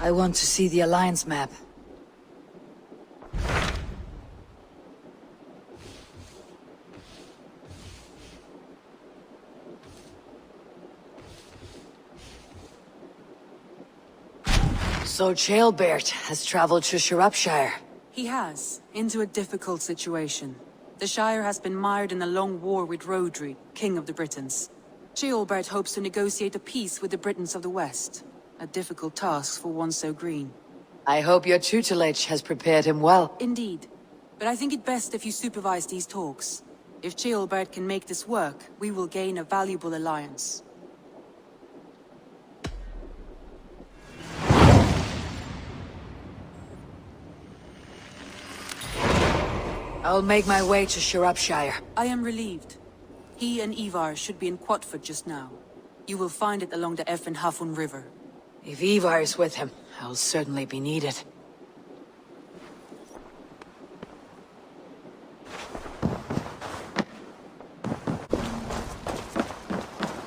I want to see the Alliance map. So Sciropescire has traveled to Sciropescire. He has, into a difficult situation. The Shire has been mired in a long war with Rhodri, King of the Britons. Sciropescire hopes to negotiate a peace with the Britons of the West. A difficult task for one so green. I hope your tutelage has prepared him well. Indeed. But I think it best if you supervise these talks. If Sciropescire can make this work, we will gain a valuable alliance. I'll make my way to Sciropescire. I am relieved. He and Ivar should be in Quatford just now. You will find it along the Effen Hafun River. If Ivar is with him, I'll certainly be needed.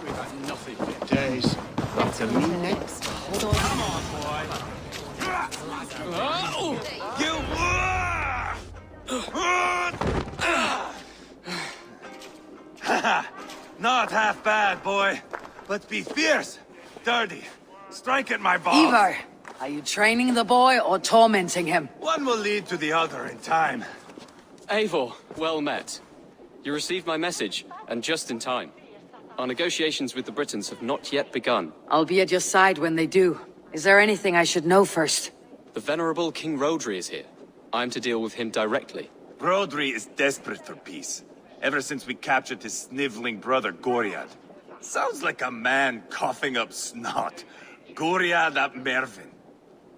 We've had nothing for days. To me next. Hold on. Come on, boy. Not half bad, boy. But be fierce, dirty. Strike at my balls. Ivar, are you training the boy or tormenting him? One will lead to the other in time. Eivor, well met. You received my message, and just in time. Our negotiations with the Britons have not yet begun. I'll be at your side when they do. Is there anything I should know first? The venerable King Rhodri is here. I'm to deal with him directly. Rhodri is desperate for peace. Ever since we captured his sniveling brother Goriad. Sounds like a man coughing up snot. Goriad ap Mervin.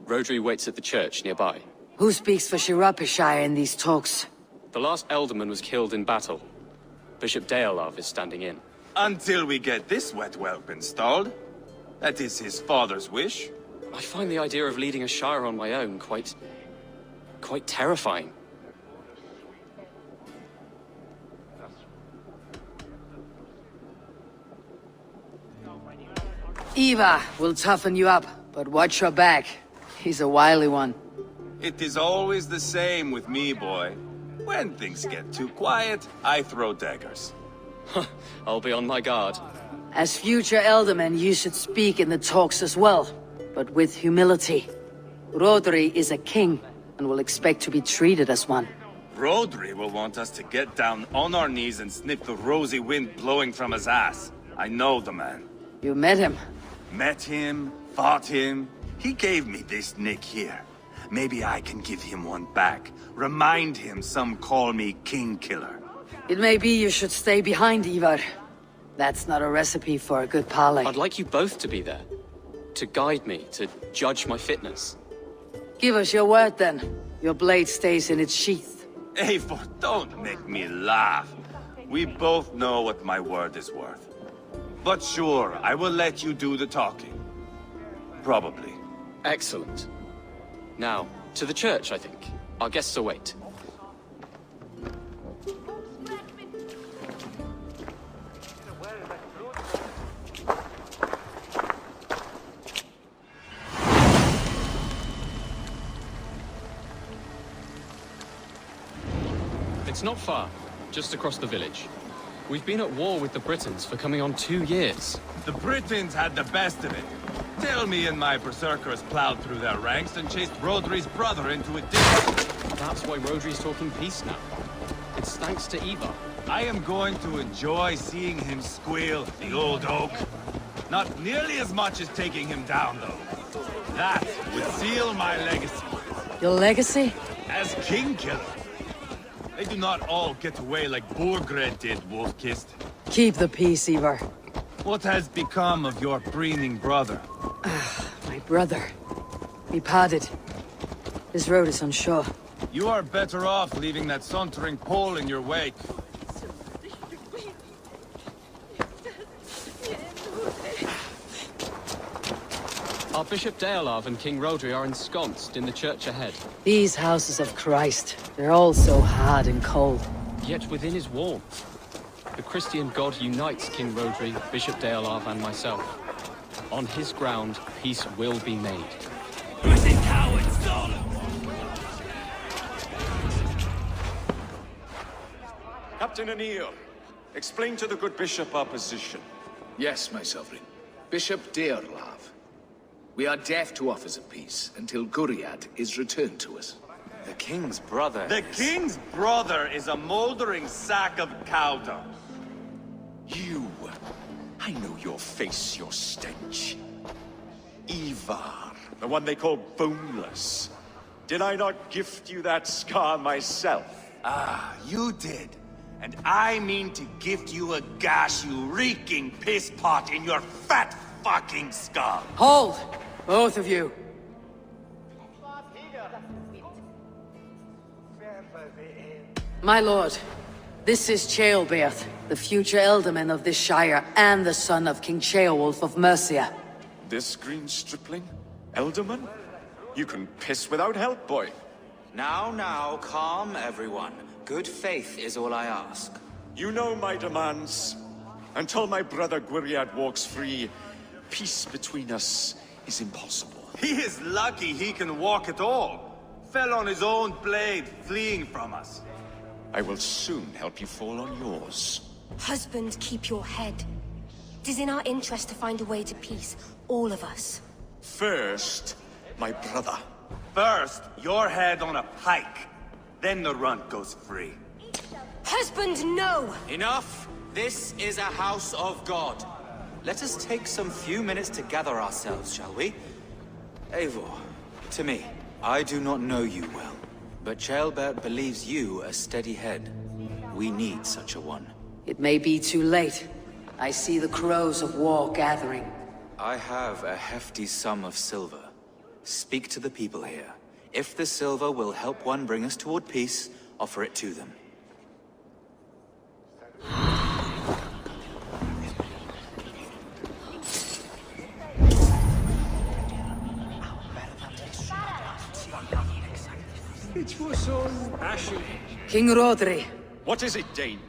Rhodri waits at the church nearby. Who speaks for Sciropescire in these talks? The last Elderman was killed in battle. Bishop Deolav is standing in. Until we get this wet whelp installed. That is his father's wish. I find the idea of leading a shire on my own quite terrifying. Eva will toughen you up, but watch your back. He's a wily one. It is always the same with me, boy. When things get too quiet, I throw daggers. I'll be on my guard. As future Elderman, you should speak in the talks as well, but with humility. Rhodri is a king, and will expect to be treated as one. Rhodri will want us to get down on our knees and sniff the rosy wind blowing from his ass. I know the man. You met him. Met him, fought him. He gave me this nick here. Maybe I can give him one back. Remind him some call me King Killer. It may be you should stay behind, Ivar. That's not a recipe for a good parley. I'd like you both to be there. To guide me, to judge my fitness. Give us your word, then. Your blade stays in its sheath. Eivor, don't make me laugh. We both know what my word is worth. But sure, I will let you do the talking. Probably. Excellent. Now, to the church, I think. Our guests await. It's not far, just across the village. We've been at war with the Britons for coming on 2 years. The Britons had the best of it. Tell me and my berserkers plowed through their ranks and chased Rhodri's brother into a ditch. That's why Rhodri's talking peace now. It's thanks to Ivar. I am going to enjoy seeing him squeal, the old oak. Not nearly as much as taking him down, though. That would seal my legacy. Your legacy? As King Killer. They do not all get away like Borgred did, Wolf-Kissed. Keep the peace, Ivar. What has become of your breathing brother? My brother. We parted. His road is unsure. You are better off leaving that sauntering Pole in your wake. Our Bishop Deolav and King Rhodri are ensconced in the church ahead. These houses of Christ, they're all so hard and cold. Yet within is warmth. The Christian God unites King Rhodri, Bishop Deolav, and myself. On his ground, peace will be made. Captain Anil, explain to the good bishop our position. Yes, my sovereign. Bishop Deorlav. We are deaf to offers of peace until Guriad is returned to us. The king's brother The king's brother is a moldering sack of cow dung. You! I know your face, your stench. Ivar, the one they call boneless. Did I not gift you that scar myself? Ah, you did. And I mean to gift you a gash, you reeking piss pot in your fat fucking skull. Hold! Both of you. My lord, this is Ceolbeoth, the future alderman of this shire and the son of King Ceolwulf of Mercia. This green stripling? Elderman? You can piss without help, boy. Now, calm everyone. Good faith is all I ask. You know my demands. Until my brother Gwiriad walks free, peace between us is impossible. He is lucky he can walk at all. Fell on his own blade, fleeing from us. I will soon help you fall on yours. Husband, keep your head. It is in our interest to find a way to peace, all of us. First, my brother. First, your head on a pike. Then the runt goes free. Husband, no! Enough! This is a house of God. Let us take some few minutes to gather ourselves, shall we? Eivor, to me, I do not know you well, but Ceolbert believes you a steady head. We need such a one. It may be too late. I see the crows of war gathering. I have a hefty sum of silver. Speak to the people here. If the silver will help one bring us toward peace, offer it to them. King Rodri, What is it, Dane?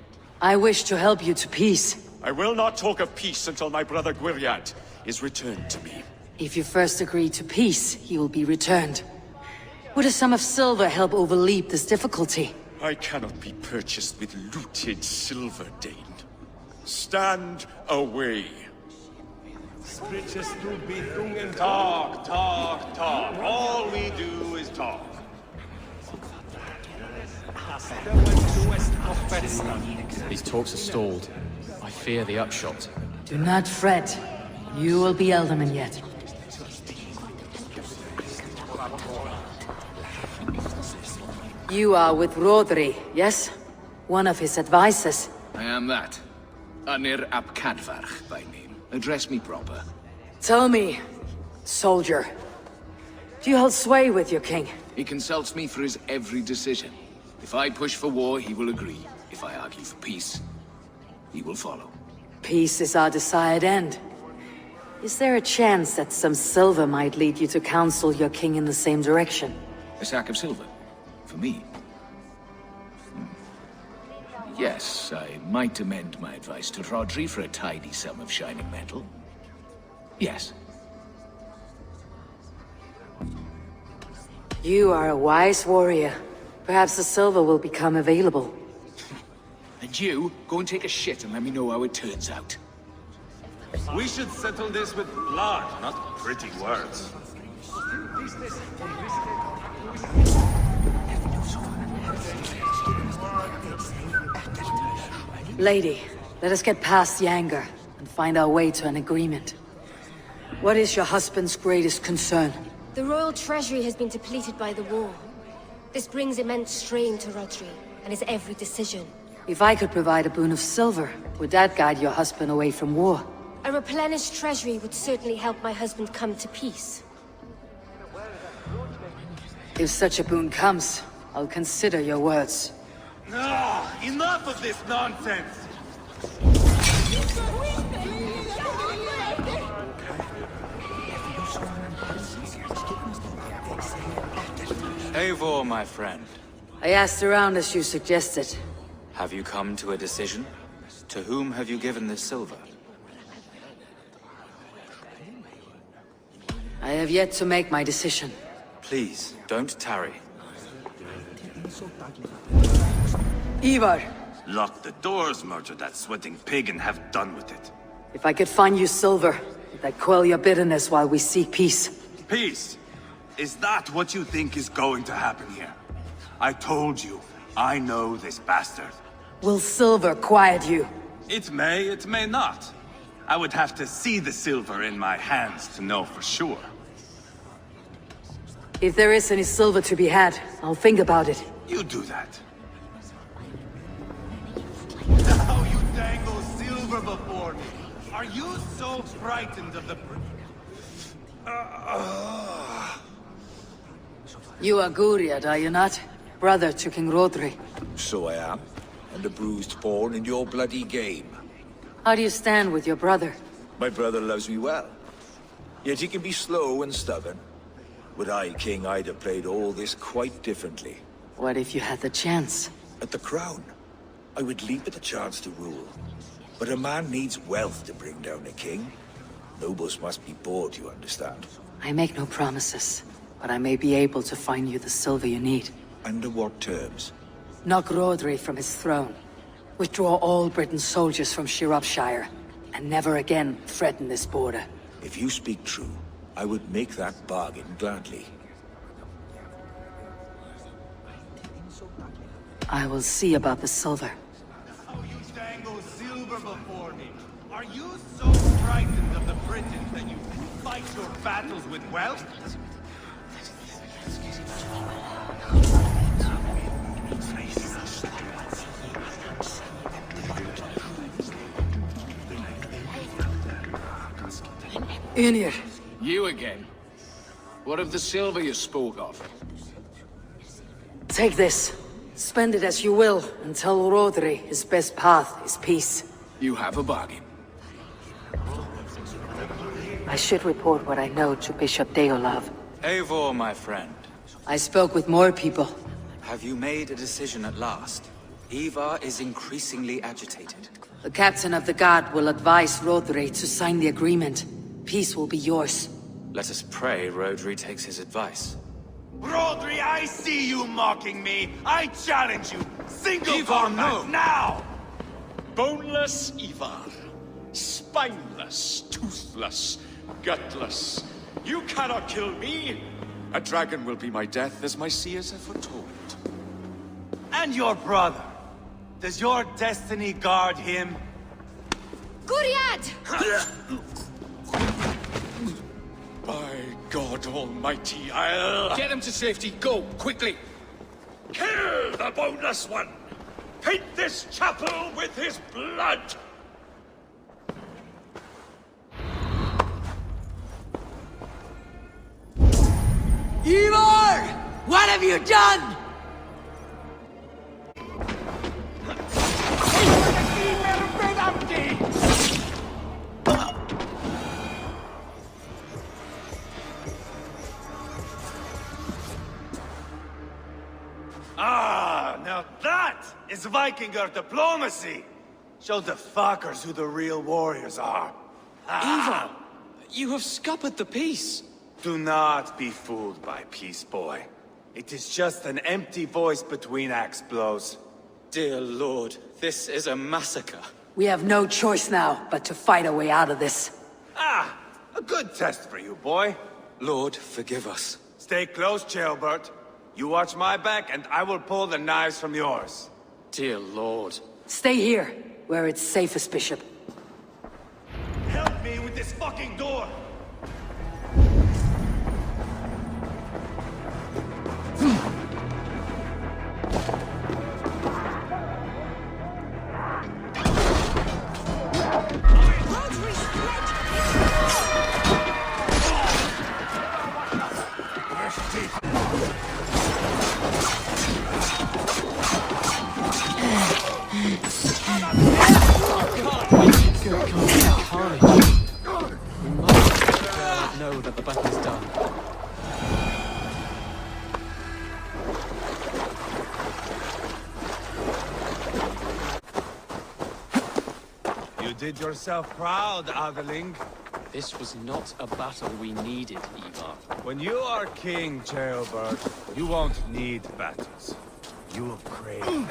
I wish to help you to peace. I will not talk of peace until my brother Gwiriad is returned to me. If you first agree to peace, he will be returned. Would a sum of silver help overleap this difficulty? I cannot be purchased with looted silver, Dane. Stand away. Talk, talk, talk. All we do is talk. These talks are stalled. I fear the upshot. Do not fret. You will be alderman yet. You are with Rodri, yes? One of his advisors. I am that. Anir ap Cadfarch by name. Address me proper. Tell me, soldier, do you hold sway with your king? He consults me for his every decision. If I push for war, he will agree. If I argue for peace, he will follow. Peace is our desired end. Is there a chance that some silver might lead you to counsel your king in the same direction? A sack of silver? For me? Yes, I might amend my advice to Rodri for a tidy sum of shining metal. Yes. You are a wise warrior. Perhaps the silver will become available. And you, go and take a shit and let me know how it turns out. We should settle this with blood, not pretty words. Lady, let us get past the anger and find our way to an agreement. What is your husband's greatest concern? The royal treasury has been depleted by the war. This brings immense strain to Rodri and his every decision. If I could provide a boon of silver, would that guide your husband away from war? A replenished treasury would certainly help my husband come to peace. If such a boon comes, I'll consider your words. Ah, enough of this nonsense! Eivor, my friend. I asked around as you suggested. Have you come to a decision? To whom have you given this silver? I have yet to make my decision. Please, don't tarry. Ivar, Lock the doors, murder that sweating pig, and have done with it. If I could find you silver, that'd quell your bitterness while we seek peace. Peace? Is that what you think is going to happen here? I told you, I know this bastard. Will silver quiet you? It may not. I would have to see the silver in my hands to know for sure. If there is any silver to be had, I'll think about it. You do that. Now you dangle silver before me. Are you so frightened of the... You are Guriad, are you not? Brother to King Rodri. So I am, and a bruised pawn in your bloody game. How do you stand with your brother? My brother loves me well. Yet he can be slow and stubborn. Were I king, I'd have played all this quite differently. What if you had the chance? At the crown, I would leap at the chance to rule. But a man needs wealth to bring down a king. Nobles must be bought, you understand. I make no promises, but I may be able to find you the silver you need. Under what terms? Knock Rodri from his throne. Withdraw all Britain's soldiers from Sciropescire, and never again threaten this border. If you speak true, I would make that bargain gladly. I will see about the silver. How you dangle silver before me. Are you so frightened of the Britons that you fight your battles with wealth? Inir. You again? What of the silver you spoke of? Take this. Spend it as you will, and tell Rodri his best path is peace. You have a bargain. I should report what I know to Bishop Deolav. Eivor, my friend. I spoke with more people. Have you made a decision at last? Ivar is increasingly agitated. The captain of the guard will advise Rodri to sign the agreement. Peace will be yours. Let us pray Rodri takes his advice. Rodri, I see you mocking me. I challenge you. Single Ivar, combat no. now! Boneless Ivar. Spineless, toothless, gutless. You cannot kill me. A dragon will be my death, as my seers have foretold. And your brother. Does your destiny guard him? Guriad! By God Almighty, I'll... Get him to safety, go, quickly! Kill the boneless one! Paint this chapel with his blood! Ivar! What have you done? Ah, now that is Vikinger diplomacy! Show the fuckers who the real warriors are. Ivar! You have scuppered the peace! Do not be fooled by peace, boy. It is just an empty voice between axe blows. Dear Lord, this is a massacre. We have no choice now but to fight our way out of this. Ah, a good test for you, boy. Lord, forgive us. Stay close, Jailbert. You watch my back, and I will pull the knives from yours. Dear Lord. Stay here, where it's safest, Bishop. Help me with this fucking door! Know that the battle's done. You did yourself proud, Adeling. This was not a battle we needed, Ivar. When you are king, Jailbert, you won't need battles. You will crave them.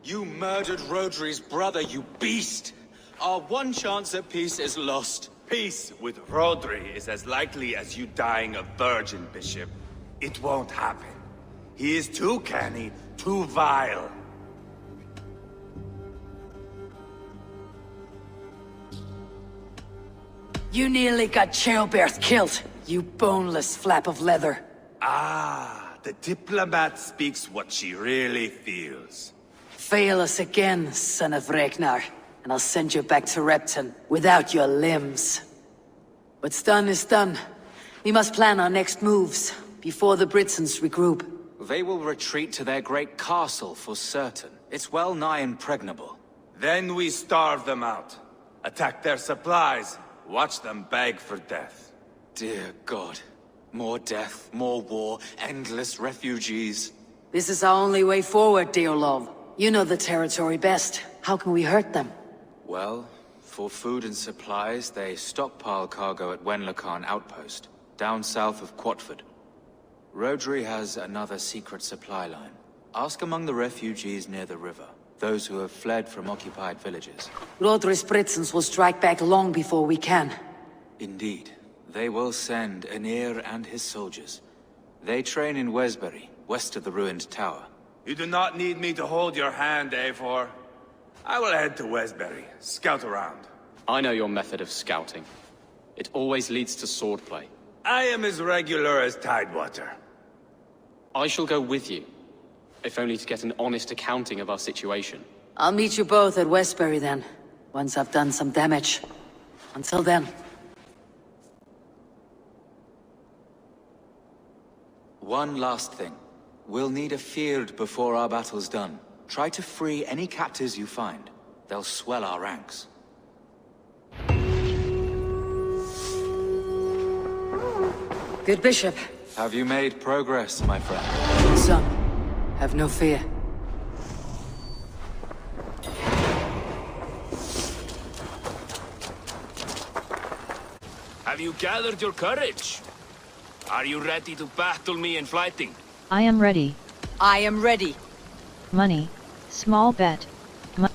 You murdered Rodri's brother, you beast! Our one chance at peace is lost. Peace with Rodri is as likely as you dying a virgin, Bishop. It won't happen. He is too canny, too vile. You nearly got Sciropescire killed, you boneless flap of leather. Ah, the diplomat speaks what she really feels. Fail us again, son of Ragnar, and I'll send you back to Repton without your limbs. What's done is done. We must plan our next moves, before the Britons regroup. They will retreat to their great castle for certain. It's well nigh impregnable. Then we starve them out. Attack their supplies. Watch them beg for death. Dear God. More death, more war, endless refugees. This is our only way forward, dear love. You know the territory best. How can we hurt them? Well, for food and supplies, they stockpile cargo at Wenlocan outpost, down south of Quatford. Rodri has another secret supply line. Ask among the refugees near the river, those who have fled from occupied villages. Rodri's Britons will strike back long before we can. Indeed. They will send Aenir and his soldiers. They train in Wesbury, west of the ruined tower. You do not need me to hold your hand, Eivor. I will head to Wesbury, scout around. I know your method of scouting. It always leads to swordplay. I am as regular as Tidewater. I shall go with you, if only to get an honest accounting of our situation. I'll meet you both at Westbury then, once I've done some damage. Until then. One last thing. We'll need a field before our battle's done. Try to free any captives you find. They'll swell our ranks. Good bishop. Have you made progress, my friend? Son, have no fear. Have you gathered your courage? Are you ready to battle me in fighting? I am ready. I am ready. Money. Small bet.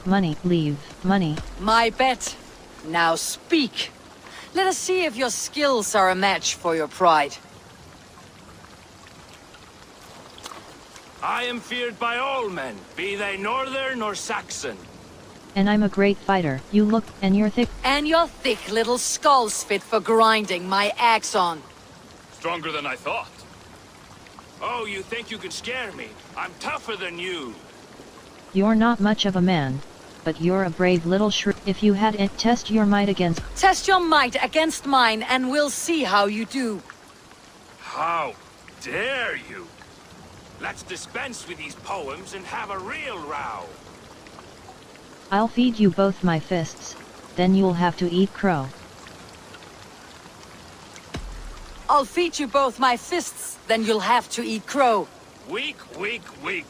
Money. Leave. Money. My bet. Now speak. Let us see if your skills are a match for your pride. I am feared by all men, be they northern or Saxon. And I'm a great fighter. You look, and you're thick. And your thick little skull's fit for grinding my axe on. Stronger than I thought. Oh, you think you can scare me? I'm tougher than you. You're not much of a man, but you're a brave little shrew. If you had it, test your might against... Test your might against mine, and we'll see how you do. How dare you? Let's dispense with these poems and have a real row. I'll feed you both my fists, then you'll have to eat crow. I'll feed you both my fists, then you'll have to eat crow. Weak, weak, weak.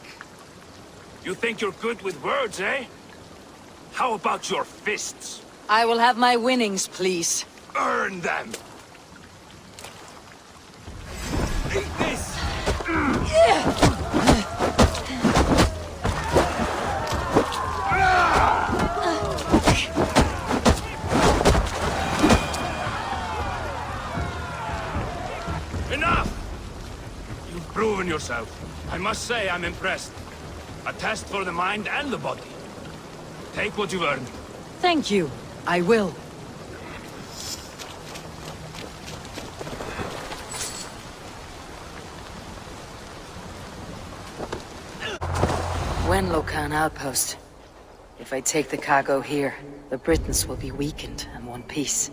You think you're good with words, eh? How about your fists? I will have my winnings, please. Earn them! Eat this! Enough! You've proven yourself. I must say I'm impressed. A test for the mind and the body. Take what you've earned. Thank you. I will. Wenlocan outpost. If I take the cargo here, the Britons will be weakened and one piece.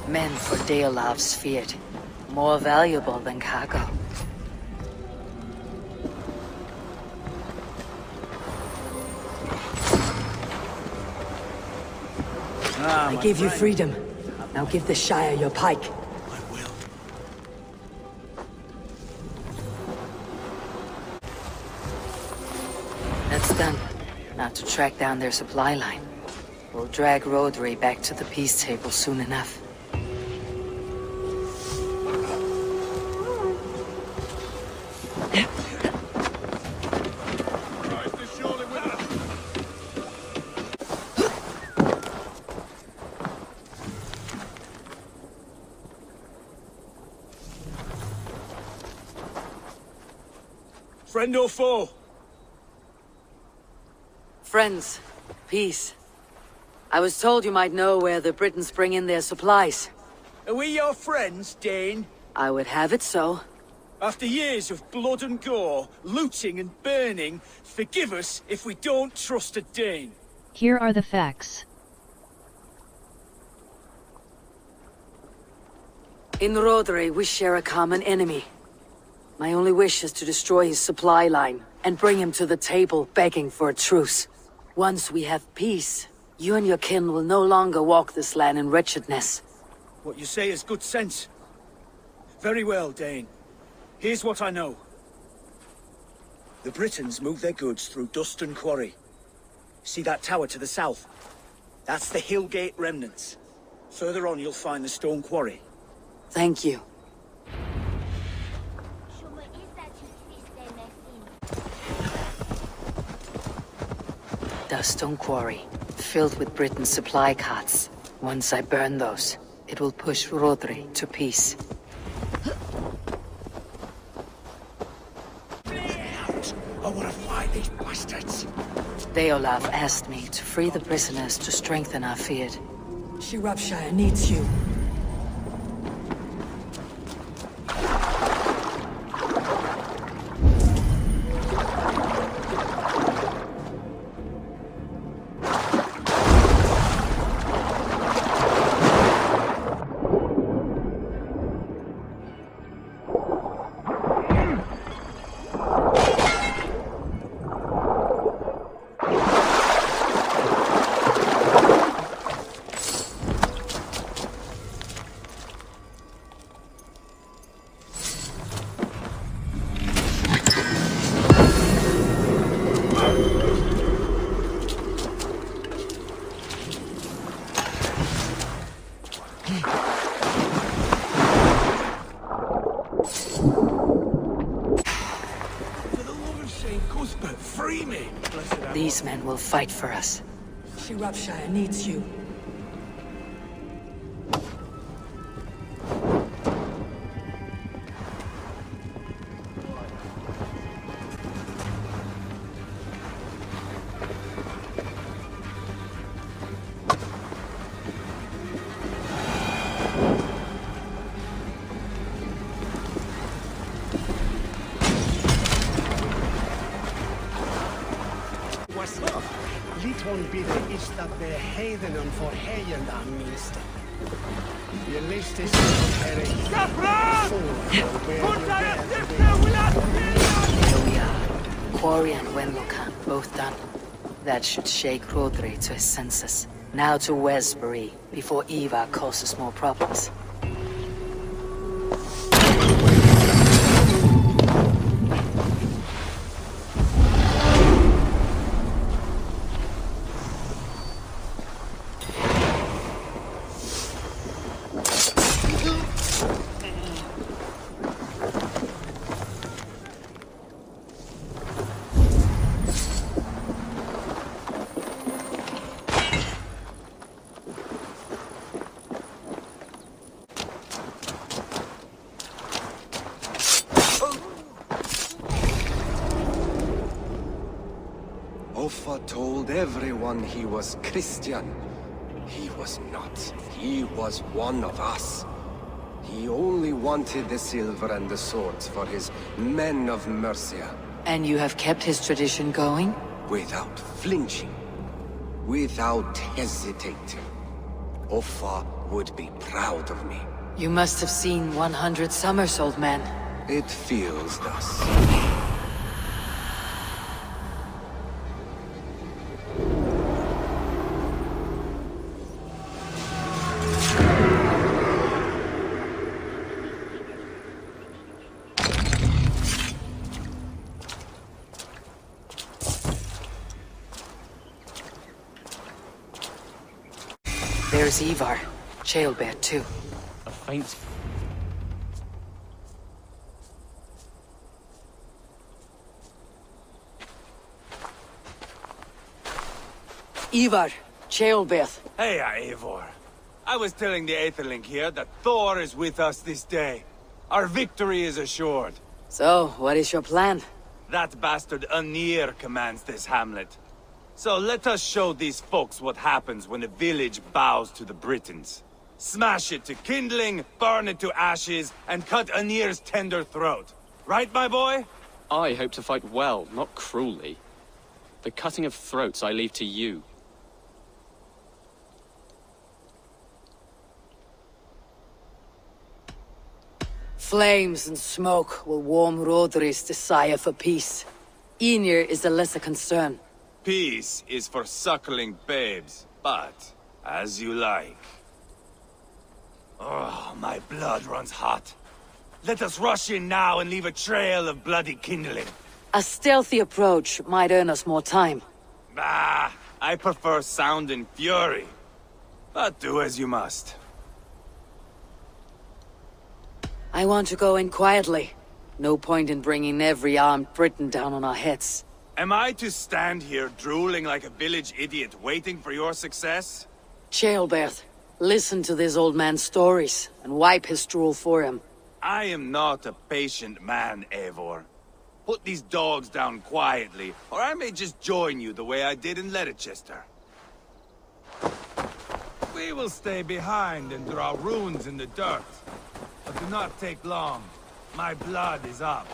Men for Deolav's Fiat. More valuable than cargo. I gave you freedom. Now give the Shire your pike. I will. That's done. Now to track down their supply line. We'll drag Rodri back to the peace table soon enough. Friend or foe? Friends. Peace. I was told you might know where the Britons bring in their supplies. Are we your friends, Dane? I would have it so. After years of blood and gore, looting and burning, forgive us if we don't trust a Dane. Here are the facts. In Rodri, we share a common enemy. My only wish is to destroy his supply line and bring him to the table begging for a truce. Once we have peace, you and your kin will no longer walk this land in wretchedness. What you say is good sense. Very well, Dane. Here's what I know. The Britons move their goods through Dustin Quarry. See that tower to the south? That's the Hillgate remnants. Further on you'll find the stone quarry. Thank you. The stone quarry, filled with Britain's supply carts. Once I burn those, it will push Rodri to peace. I want to find these bastards. Deolav asked me to free the prisoners to strengthen our fiat. Sciropescire needs you. These men will fight for us. Sciropescire needs you. Liton bidde istat be heidenen for heienda minst. Je listis Here we are. Quarry and Wenlokan, both done. That should shake Rodri to his senses. Now to Westbury, before Ivar causes more problems. Offa told everyone he was Christian. He was not. He was one of us. He only wanted the silver and the swords for his men of Mercia. And you have kept his tradition going? Without flinching. Without hesitating. Offa would be proud of me. You must have seen 100 summers, old man. It feels thus. There's Ivar. Jailbird, too. A faint... Ivar, Jailbird. Hey, Eivor. I was telling the Aetherling here that Thor is with us this day. Our victory is assured. So, what is your plan? That bastard Anir commands this hamlet. So let us show these folks what happens when a village bows to the Britons. Smash it to kindling, burn it to ashes, and cut Anir's tender throat. Right, my boy? I hope to fight well, not cruelly. The cutting of throats I leave to you. Flames and smoke will warm Rodri's desire for peace. Ynir is a lesser concern. Peace is for suckling babes, but as you like. Oh, my blood runs hot. Let us rush in now and leave a trail of bloody kindling. A stealthy approach might earn us more time. Bah, I prefer sound and fury. But do as you must. I want to go in quietly. No point in bringing every armed Briton down on our heads. Am I to stand here drooling like a village idiot waiting for your success? Jailbird, listen to this old man's stories and wipe his drool for him. I am not a patient man, Eivor. Put these dogs down quietly, or I may just join you the way I did in Leicester. We will stay behind and draw runes in the dirt. But do not take long. My blood is up.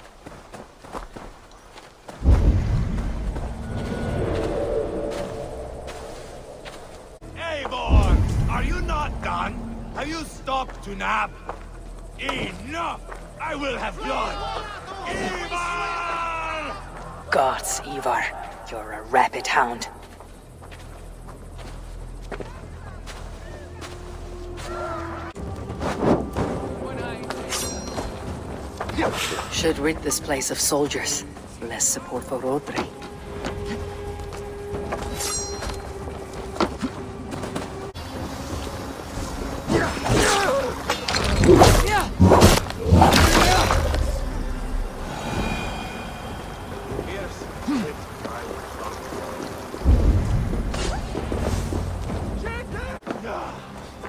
Eivor! Are you not done? Have you stopped to nap? Enough! I will have blood! Ivar! Gods, Ivar, you're a rabid hound. Should rid this place of soldiers. Less support for Rodri.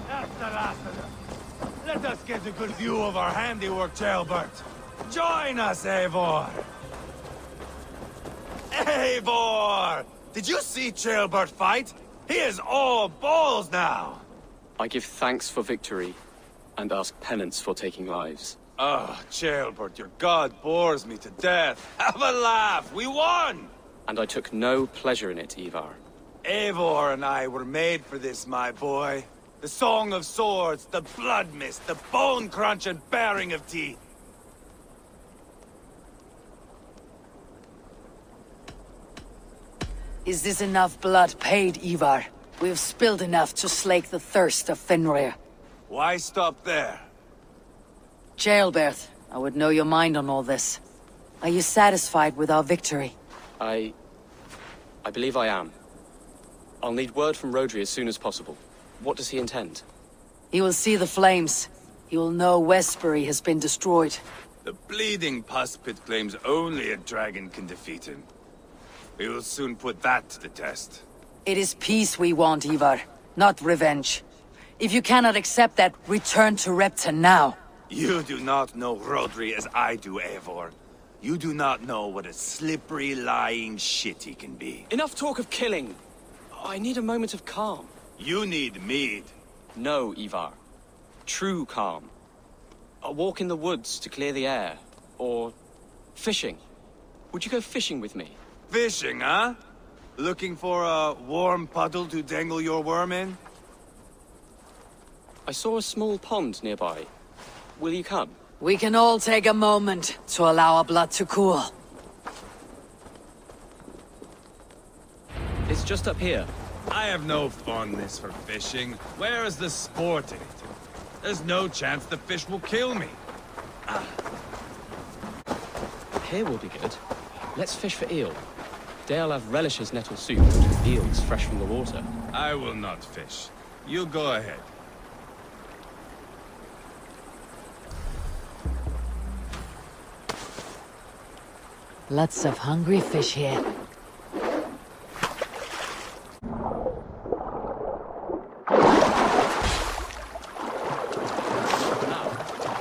That's the last of them. Let us get a good view of our handiwork, Jailbird. Join us, Eivor! Eivor! Did you see Jailbird fight? He is all balls now! I give thanks for victory, and ask penance for taking lives. Oh, Jailbird, your god bores me to death. Have a laugh! We won! And I took no pleasure in it, Ivar. Eivor and I were made for this, my boy. The song of swords, the blood mist, the bone crunch and baring of teeth. Is this enough blood paid, Ivar? We have spilled enough to slake the thirst of Fenrir. Why stop there? Jailbird, I would know your mind on all this. Are you satisfied with our victory? I believe I am. I'll need word from Rodri as soon as possible. What does he intend? He will see the flames. He will know Westbury has been destroyed. The bleeding pus pit claims only a dragon can defeat him. We will soon put that to the test. It is peace we want, Ivar, not revenge. If you cannot accept that, return to Repton now. You do not know Rodri as I do, Eivor. You do not know what a slippery, lying shit he can be. Enough talk of killing! I need a moment of calm. You need mead. No, Ivar. True calm. A walk in the woods to clear the air. Or fishing. Would you go fishing with me? Fishing, huh? Looking for a warm puddle to dangle your worm in? I saw a small pond nearby. Will you come? We can all take a moment to allow our blood to cool. It's just up here. I have no fondness for fishing. Where is the sport in it? There's no chance the fish will kill me. Here will be good. Let's fish for eel. Dearlav relishes nettle soup with eels fresh from the water. I will not fish. You go ahead. Lots of hungry fish here. Now,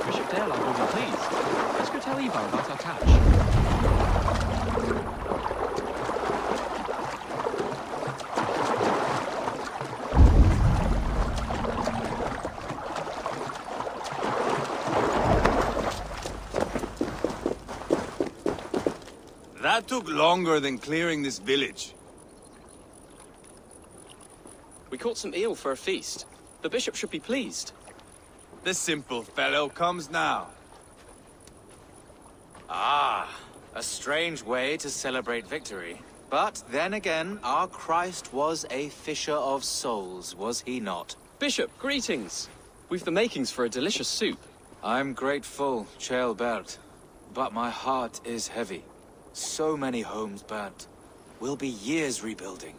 Bishop Dearlav will be pleased. Let's go tell Ivar about our catch. That took longer than clearing this village. We caught some eel for a feast. The bishop should be pleased. The simple fellow comes now. Ah, a strange way to celebrate victory. But then again, our Christ was a fisher of souls, was he not? Bishop, greetings. We've the makings for a delicious soup. I'm grateful, Ceolbert, but my heart is heavy. So many homes burnt. We'll be years rebuilding.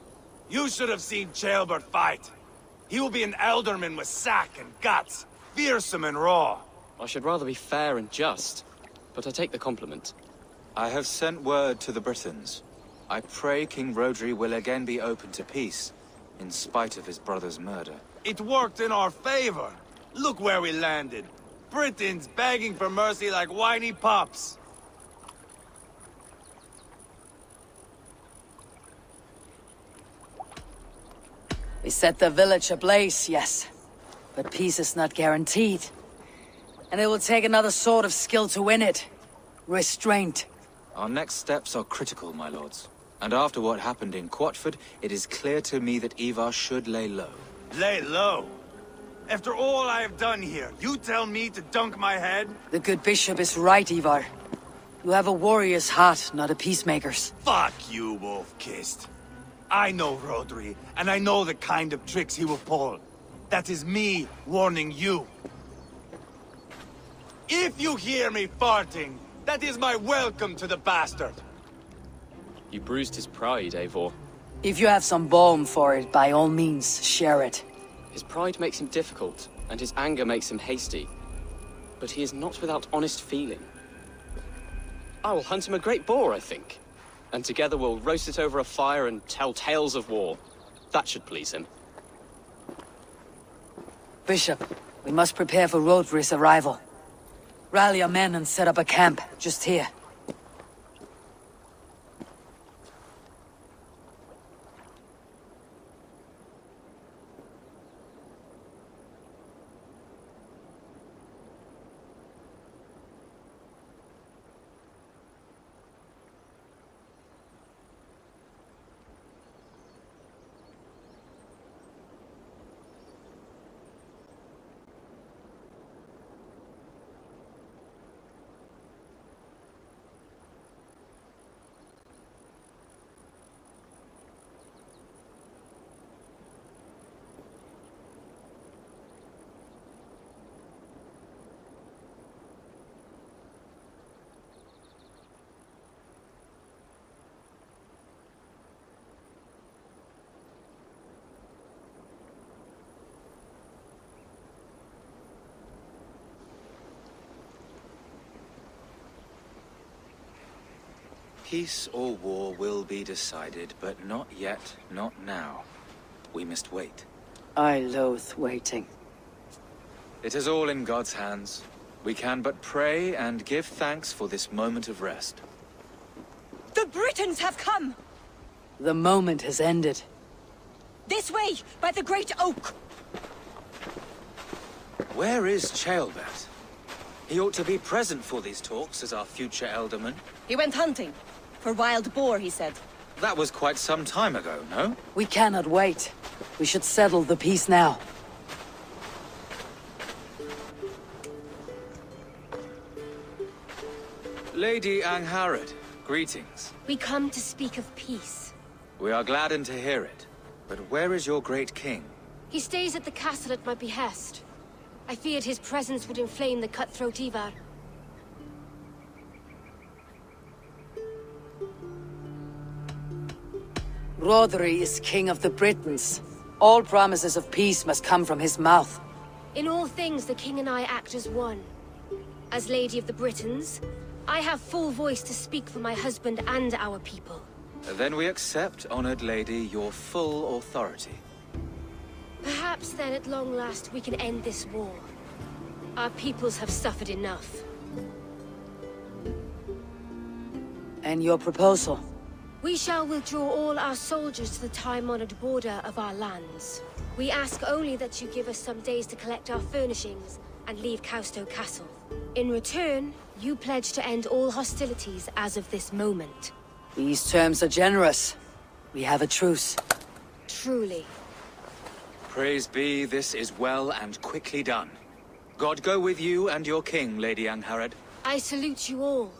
You should have seen Ceolbert fight. He will be an alderman with sack and guts, fearsome and raw. I should rather be fair and just, but I take the compliment. I have sent word to the Britons. I pray King Rodri will again be open to peace, in spite of his brother's murder. It worked in our favor. Look where we landed. Britons begging for mercy like whiny pups. We set the village ablaze, yes. But peace is not guaranteed. And it will take another sort of skill to win it. Restraint. Our next steps are critical, my lords. And after what happened in Quatford, it is clear to me that Ivar should lay low. Lay low? After all I have done here, you tell me to dunk my head? The good bishop is right, Ivar. You have a warrior's heart, not a peacemaker's. Fuck you, wolf-kissed. I know Rodri, and I know the kind of tricks he will pull. That is me warning you. If you hear me farting, that is my welcome to the bastard. You bruised his pride, Eivor. If you have some balm for it, by all means, share it. His pride makes him difficult, and his anger makes him hasty. But he is not without honest feeling. I will hunt him a great boar, I think. And together we'll roast it over a fire and tell tales of war. That should please him. Bishop, we must prepare for Rodri's arrival. Rally our men and set up a camp, just here. Peace or war will be decided, but not yet, not now. We must wait. I loathe waiting. It is all in God's hands. We can but pray and give thanks for this moment of rest. The Britons have come! The moment has ended. This way, by the great oak! Where is Ceolbert? He ought to be present for these talks as our future elderman. He went hunting. For wild boar, he said. That was quite some time ago, no? We cannot wait. We should settle the peace now. Lady Angharad, greetings. We come to speak of peace. We are gladdened to hear it. But where is your great king? He stays at the castle at my behest. I feared his presence would inflame the cutthroat Ivar. Rodri is king of the Britons. All promises of peace must come from his mouth. In all things, the king and I act as one. As Lady of the Britons, I have full voice to speak for my husband and our people. Then we accept, honored lady, your full authority. Perhaps then at long last we can end this war. Our peoples have suffered enough. And your proposal? We shall withdraw all our soldiers to the time-honored border of our lands. We ask only that you give us some days to collect our furnishings and leave Causto Castle. In return, you pledge to end all hostilities as of this moment. These terms are generous. We have a truce. Truly. Praise be, this is well and quickly done. God go with you and your king, Lady Angharad. I salute you all.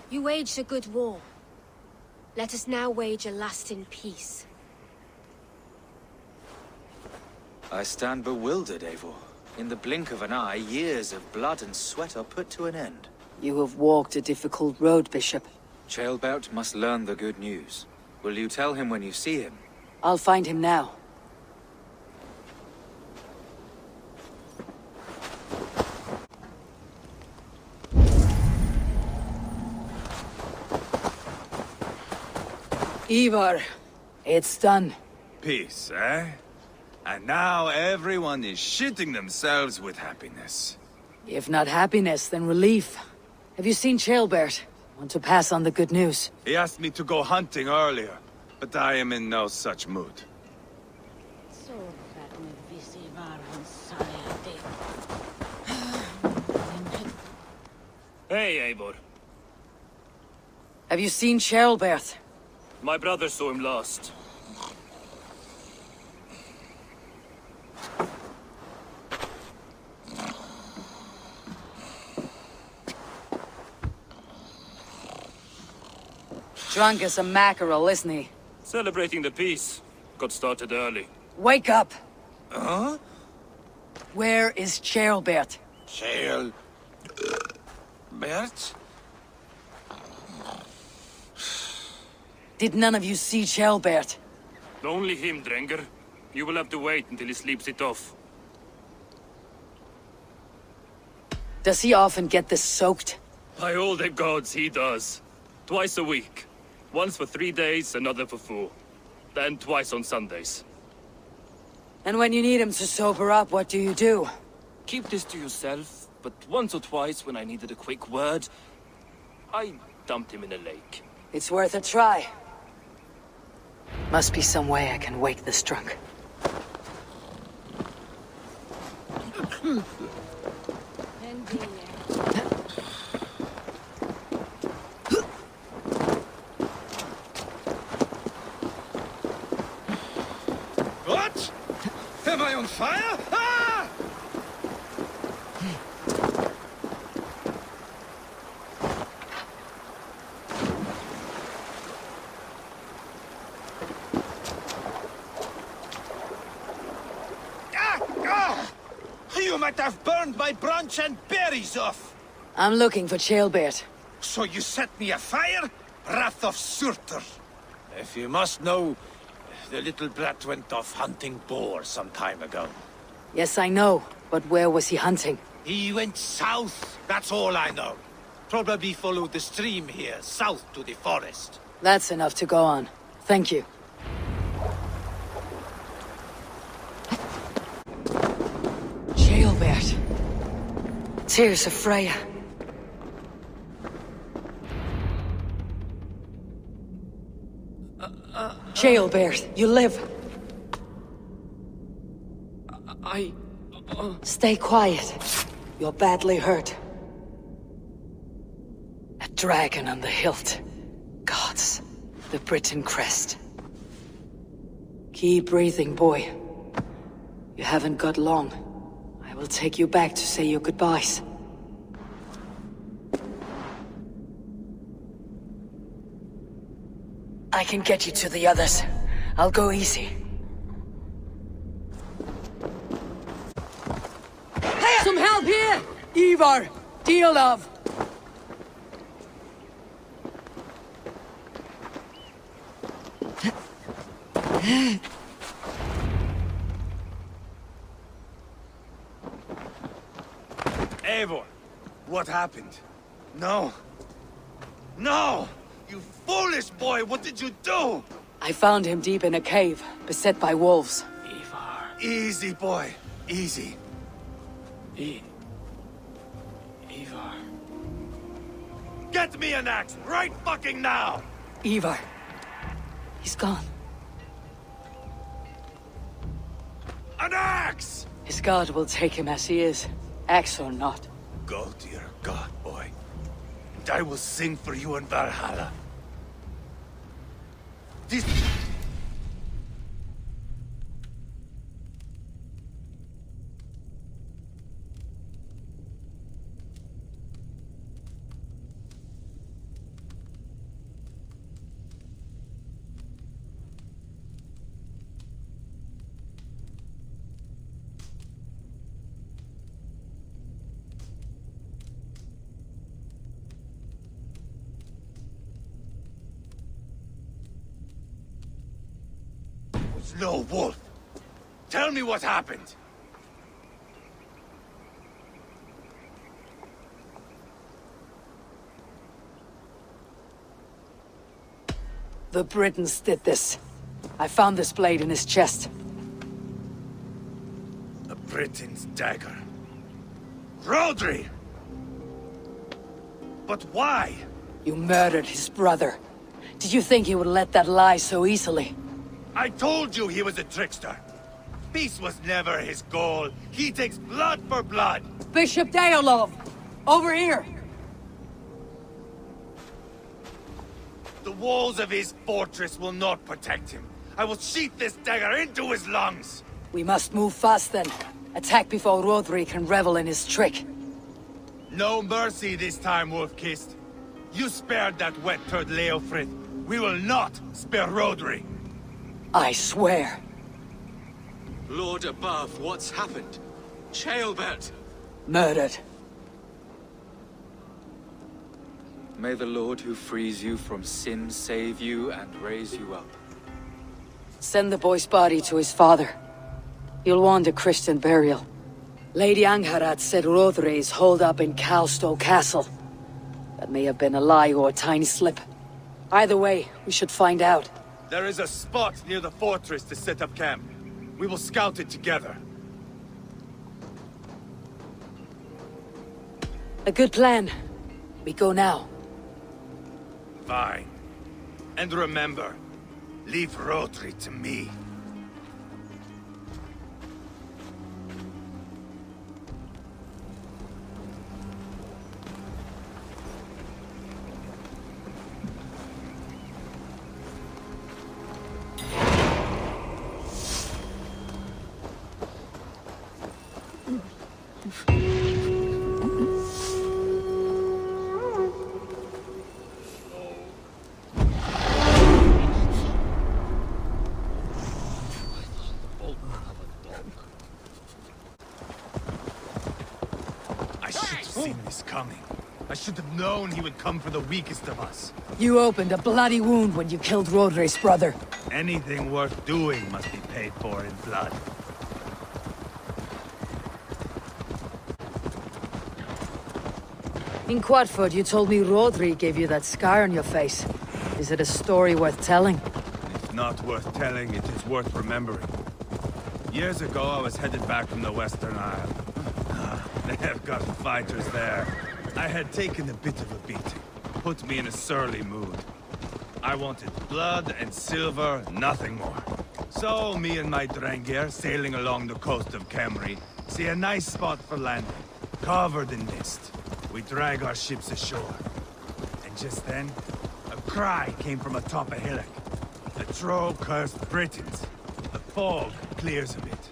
You waged a good war. Let us now wage a lasting peace. I stand bewildered, Eivor. In the blink of an eye, years of blood and sweat are put to an end. You have walked a difficult road, Bishop. Ceolbert must learn the good news. Will you tell him when you see him? I'll find him now. Ivar, it's done. Peace, eh? And now everyone is shitting themselves with happiness. If not happiness, then relief. Have you seen Ceolbert? Want to pass on the good news? He asked me to go hunting earlier, but I am in no such mood. Hey, Eivor. Have you seen Ceolbert? My brother saw him last. Drunk as a mackerel, isn't he? Celebrating the peace. Got started early. Wake up! Huh? Where is Ceolbert? Bert? Did none of you see Ceolbert? Only him, Drenger. You will have to wait until he sleeps it off. Does he often get this soaked? By all the gods, he does. Twice a week. Once for 3 days, another for 4. Then twice on Sundays. And when you need him to sober up, what do you do? Keep this to yourself, but once or twice when I needed a quick word, I dumped him in a lake. It's worth a try. Must be some way I can wake this drunk. What? Am I on fire? Ah! You might have burned my branch and berries off! I'm looking for Ceolbert. So you set me afire? Wrath of Surtur. If you must know, the little brat went off hunting boar some time ago. Yes, I know. But where was he hunting? He went south, that's all I know. Probably followed the stream here, south to the forest. That's enough to go on. Thank you. Ceolbert. Tears of Freya. Ceolbert, you live. Stay quiet. You're badly hurt. A dragon on the hilt. Gods. The Briton crest. Keep breathing, boy. You haven't got long. I will take you back to say your goodbyes. I can get you to the others. I'll go easy. Some help here! Ivar! Deal of! Eivor, what happened? No. No! You foolish boy, what did you do? I found him deep in a cave, beset by wolves. Ivar. Easy, boy. Easy. Ivar. Get me an axe, right fucking now! Ivar. He's gone. An axe! His god will take him as he is, axe or not. Go to your god, boy. And I will sing for you in Valhalla. This... No, Wolf. Tell me what happened. The Britons did this. I found this blade in his chest. A Briton's dagger. Rodri! But why? You murdered his brother. Did you think he would let that lie so easily? I told you he was a trickster. Peace was never his goal. He takes blood for blood. Bishop Deolov! Over here! The walls of his fortress will not protect him. I will sheath this dagger into his lungs. We must move fast then. Attack before Rodri can revel in his trick. No mercy this time, Wolf-Kissed. You spared that wet turd Leofrith. We will not spare Rodri. I swear. Lord above, what's happened? Ceolbert! Murdered. May the Lord who frees you from sin save you and raise you up. Send the boy's body to his father. He'll want a Christian burial. Lady Angharad said Rodri is holed up in Cowstow Castle. That may have been a lie or a tiny slip. Either way, we should find out. There is a spot near the fortress to set up camp. We will scout it together. A good plan. We go now. Fine. And remember, leave Rodri to me. Coming. I should have known he would come for the weakest of us. You opened a bloody wound when you killed Rodri's brother. Anything worth doing must be paid for in blood. In Quadford, you told me Rodri gave you that scar on your face. Is it a story worth telling? If not worth telling, it is worth remembering. Years ago, I was headed back from the Western Isle. They have got fighters there. I had taken a bit of a beating. Put me in a surly mood. I wanted blood and silver, nothing more. So, me and my Drengir, sailing along the coast of Kemri, see a nice spot for landing, covered in mist. We drag our ships ashore. And just then, a cry came from atop a hillock. The troll-cursed Britons. The fog clears a bit.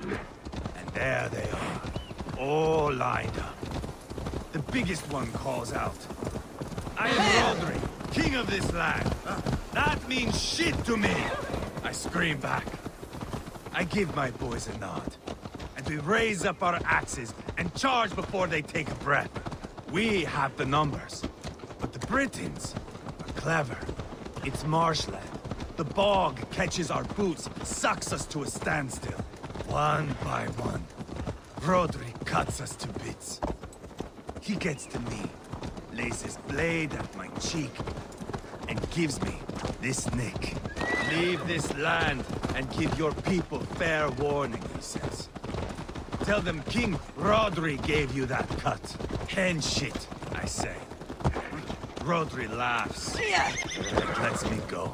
And there they are. All lined up. The biggest one calls out, I am Rodri, king of this land. That means shit to me! I scream back. I give my boys a nod. And we raise up our axes and charge before they take a breath. We have the numbers. But the Britons are clever. It's marshland. The bog catches our boots, sucks us to a standstill. One by one, Rodri cuts us to bits. He gets to me, lays his blade at my cheek, and gives me this nick. Leave this land and give your people fair warning, he says. Tell them King Rodri gave you that cut. Hen shit, I say. Rodri laughs. And lets me go.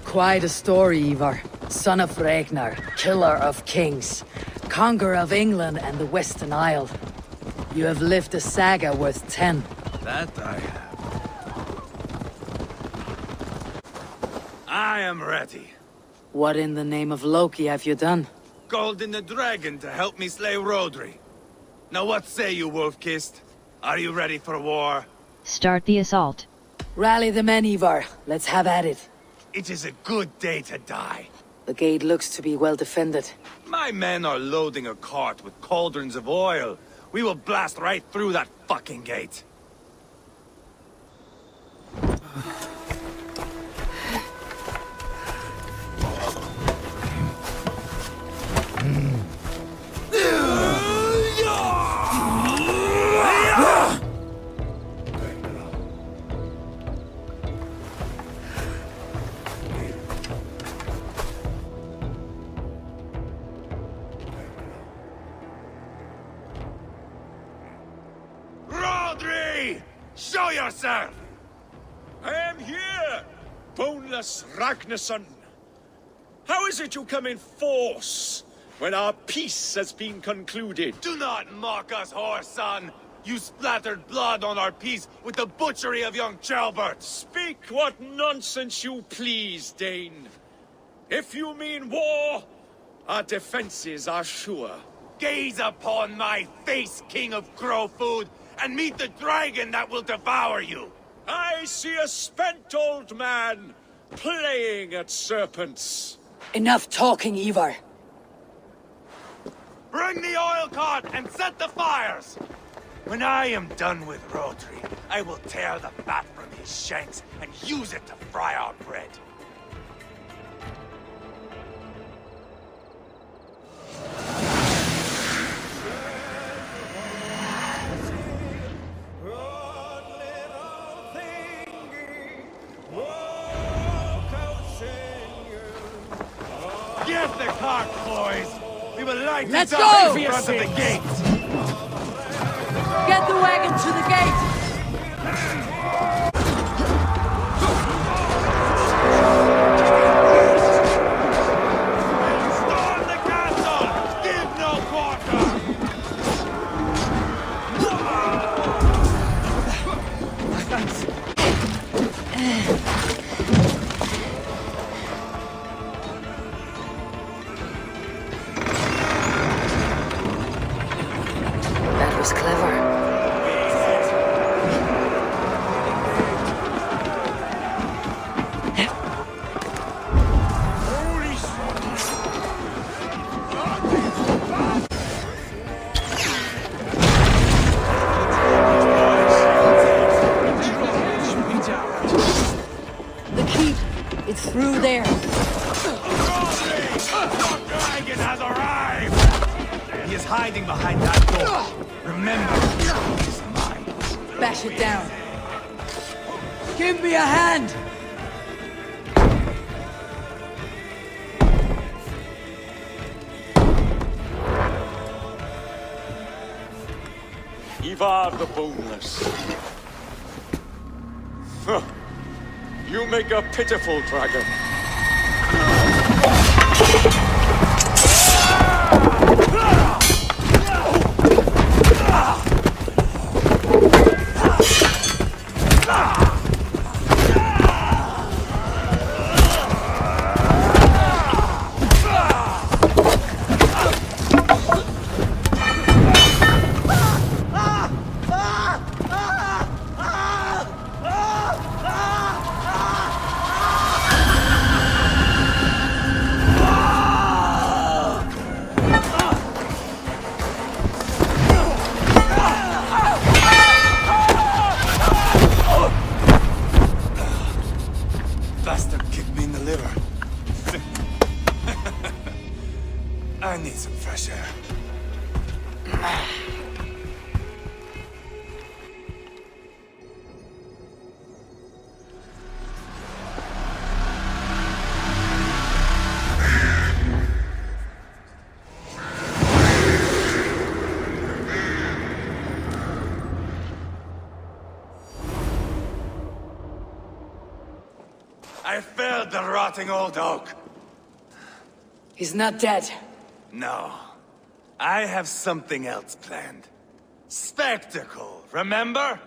Quite a story, Ivar. Son of Ragnar, killer of kings, conqueror of England and the Western Isle. You have lived a saga worth 10. That I have. I am ready. What in the name of Loki have you done? Called in the dragon to help me slay Rodri. Now what say you, Wolf-Kissed? Are you ready for war? Start the assault. Rally the men, Ivar. Let's have at it. It is a good day to die. The gate looks to be well defended. My men are loading a cart with cauldrons of oil. We will blast right through that fucking gate. Show yourself! I am here, boneless Ragnarsson. How is it you come in force when our peace has been concluded? Do not mock us, whoreson! You splattered blood on our peace with the butchery of young Chalbert! Speak what nonsense you please, Dane. If you mean war, our defenses are sure. Gaze upon my face, King of Crow Food, and meet the dragon that will devour you! I see a spent old man playing at serpents. Enough talking, Ivar. Bring the oil cart and set the fires! When I am done with Rodri, I will tear the fat from his shanks and use it to fry our bread. Get the cart, boys! We will light Let's it go! up in front of the gate! Get the wagon to the gate! Storm the castle! Give no quarter! That was clever. The keep, it's through there. Your dragon has arrived! He is hiding behind that door. Remember, he is mine. Bash it down. Give me a hand! Ivar the Boneless. Huh. You make a pitiful dragon. I felled the rotting old oak. He's not dead. No. I have something else planned. Spectacle, remember?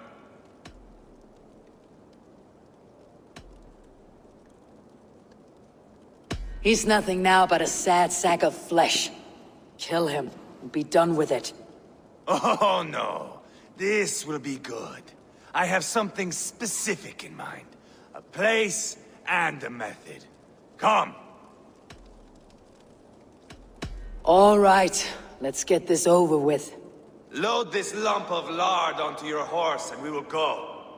He's nothing now but a sad sack of flesh. Kill him and be done with it. Oh no. This will be good. I have something specific in mind. A place and a method. Come. All right, let's get this over with. Load this lump of lard onto your horse and we will go.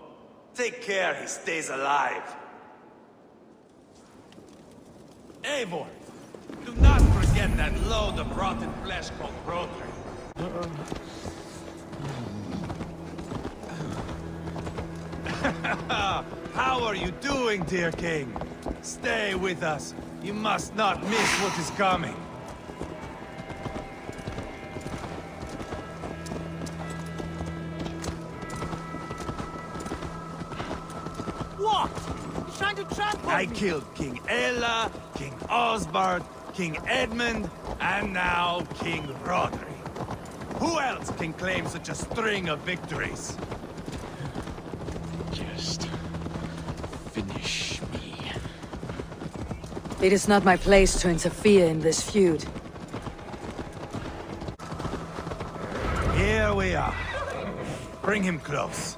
Take care he stays alive. Eivor, do not forget that load of rotten flesh called Rodri. How are you doing, dear king? Stay with us. You must not miss what is coming. What? You're trying to trap me? I killed King Ella, King Osbert, King Edmund, and now King Rodri. Who else can claim such a string of victories? Just finish me. It is not my place to interfere in this feud. Here we are. Bring him close.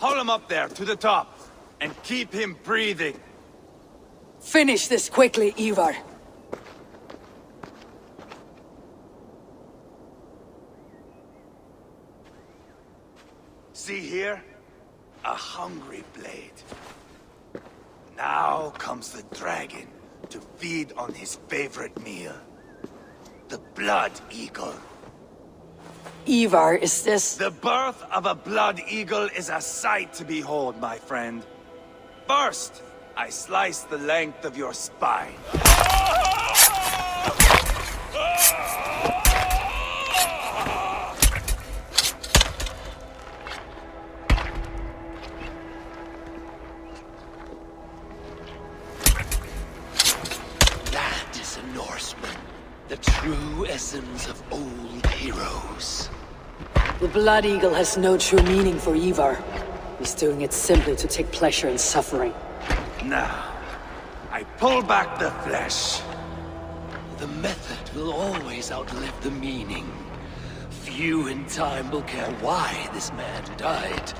Hold him up there, to the top, and keep him breathing. Finish this quickly, Ivar. See here? A hungry blade. Now comes the dragon to feed on his favorite meal. The blood eagle. Ivar, is this... The birth of a blood eagle is a sight to behold, my friend. First, I slice the length of your spine. That is a Norseman. The true essence of old heroes. The Blood Eagle has no true meaning for Ivar. He's doing it simply to take pleasure in suffering. Now, I pull back the flesh. The method will always outlive the meaning. Few in time will care why this man died.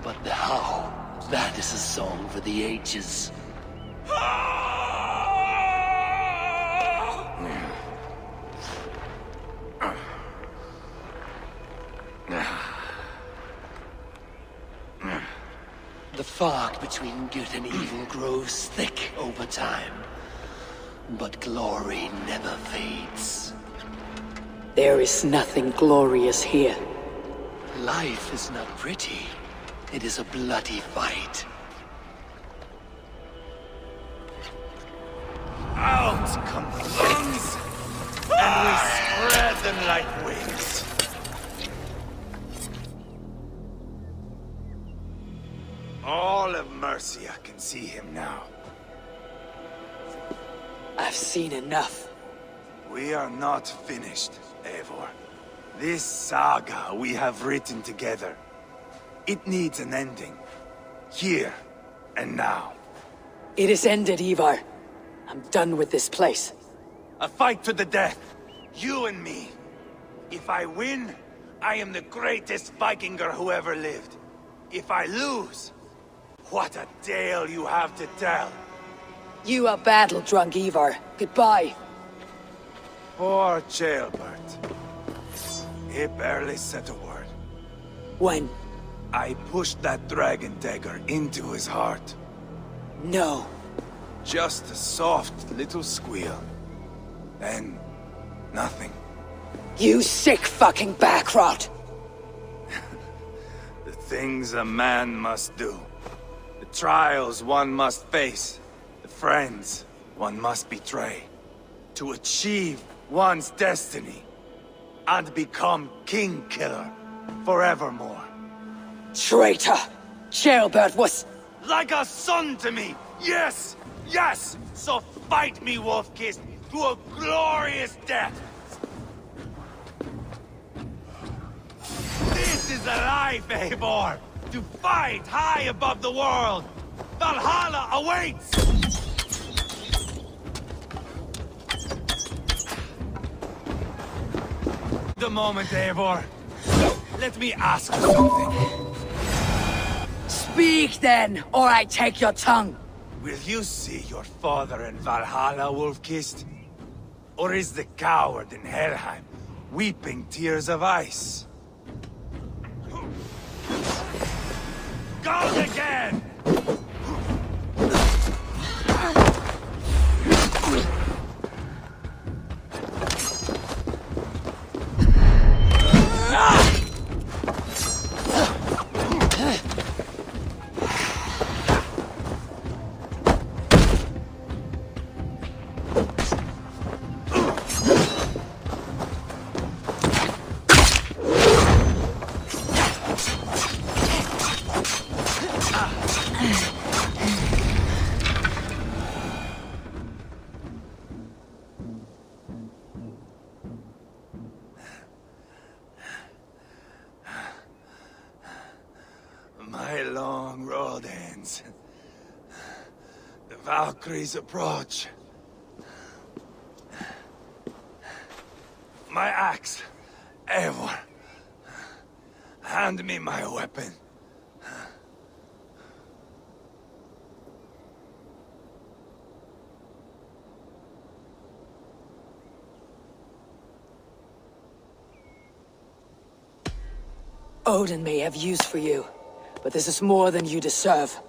But the how, that is a song for the ages. The fog between good and evil grows thick over time. But glory never fades. There is nothing glorious here. Life is not pretty. It is a bloody fight. Out come the lungs, and we spread them like wings. All of Mercia can see him now. I've seen enough. We are not finished, Eivor. This saga we have written together, it needs an ending. Here and now. It is ended, Ivar. I'm done with this place. A fight to the death. You and me. If I win, I am the greatest Vikinger who ever lived. If I lose, what a tale you have to tell. You are battle-drunk, Ivar. Goodbye. Poor Jailbert. He barely said a word. When? I pushed that dragon dagger into his heart. No. Just a soft little squeal. Then, nothing. You sick fucking backrot! The things a man must do. The trials one must face. The friends one must betray. To achieve one's destiny. And become king killer forevermore. Traitor! Ceolbert was... Like a son to me! Yes! Yes! So fight me, Wolf-Kissed, to a glorious death! This is a life, Eivor! To fight high above the world! Valhalla awaits! The moment, Eivor. Let me ask you something. Speak then, or I take your tongue! Will you see your father in Valhalla, Wolf-Kissed? Or is the coward in Helheim weeping tears of ice? Go again! My long road ends. The Valkyries approach. My axe, Eivor. Hand me my weapon. Odin may have use for you, but this is more than you deserve.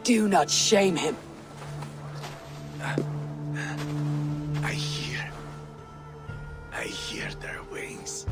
Do not shame him. I hear their wings.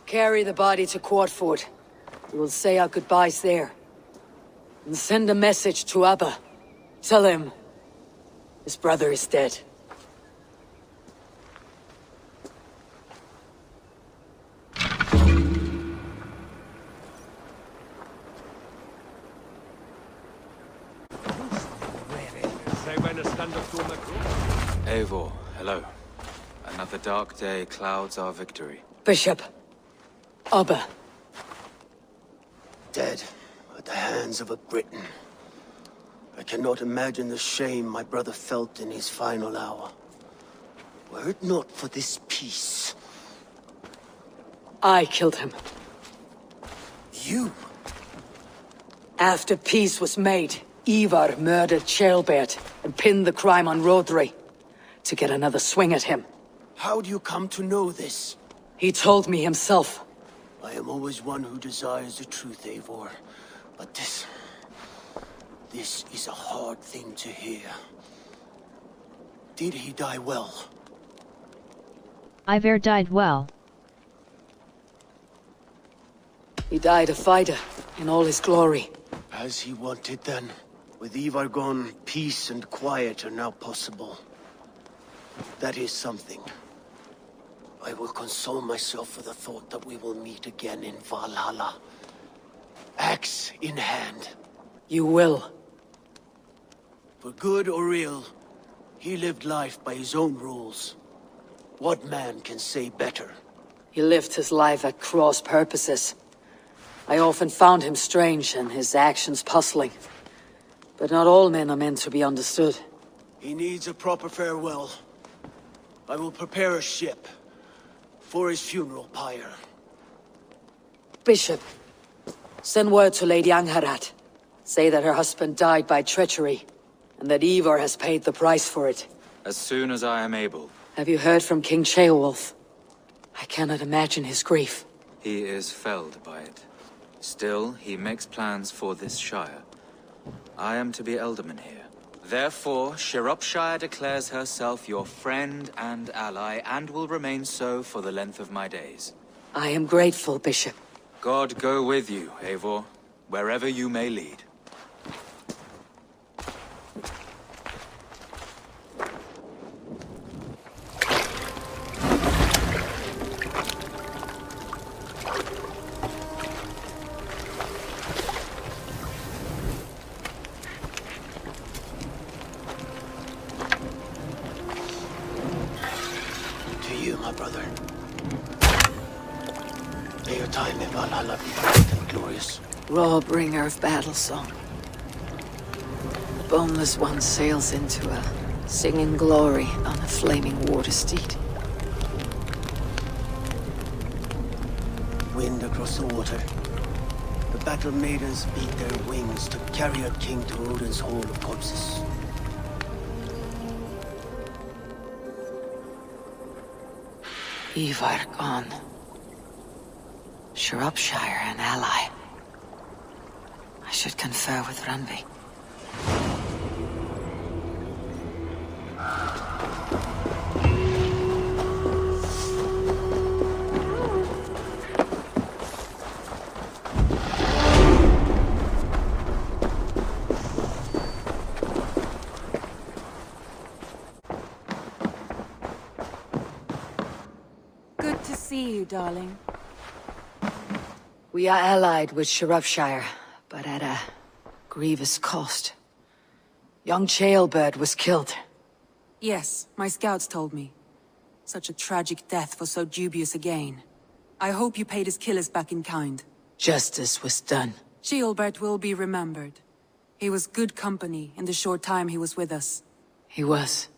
Carry the body to Quartford. We will say our goodbyes there. And send a message to Abba. Tell him his brother is dead. Eivor, hello. Another dark day clouds our victory. Bishop. Abba. Dead at the hands of a Briton. I cannot imagine the shame my brother felt in his final hour. Were it not for this peace... I killed him. You? After peace was made, Ivar murdered Ceolbert and pinned the crime on Rodri to get another swing at him. How do you come to know this? He told me himself. I am always one who desires the truth, Eivor. But this is a hard thing to hear. Did he die well? Ivar died well. He died a fighter, in all his glory. As he wanted then. With Ivar gone, peace and quiet are now possible. That is something. I will console myself for the thought that we will meet again in Valhalla. Axe in hand. You will. For good or ill, he lived life by his own rules. What man can say better? He lived his life at cross purposes. I often found him strange and his actions puzzling. But not all men are meant to be understood. He needs a proper farewell. I will prepare a ship for his funeral pyre. Bishop, send word to Lady Angharad. Say that her husband died by treachery, and that Ivar has paid the price for it. As soon as I am able. Have you heard from King Ceolwulf? I cannot imagine his grief. He is felled by it. Still, he makes plans for this shire. I am to be Elderman here. Therefore, Sciropescire declares herself your friend and ally, and will remain so for the length of my days. I am grateful, Bishop. God go with you, Eivor, wherever you may lead. To you, my brother. May your time in Valhalla be bright and glorious. Raw bringer of battle song. The boneless one sails into a singing glory on a flaming water steed. Wind across the water. The battle maidens beat their wings to carry a king to Odin's hall of corpses. Ivar gone. Sciropescire an ally. I should confer with Randvi. Good to see you, darling. We are allied with Sciropescire, but at a grievous cost. Young Ceolbert was killed. Yes, my scouts told me. Such a tragic death for so dubious a gain. I hope you paid his killers back in kind. Justice was done. Ceolbert will be remembered. He was good company in the short time he was with us. He was.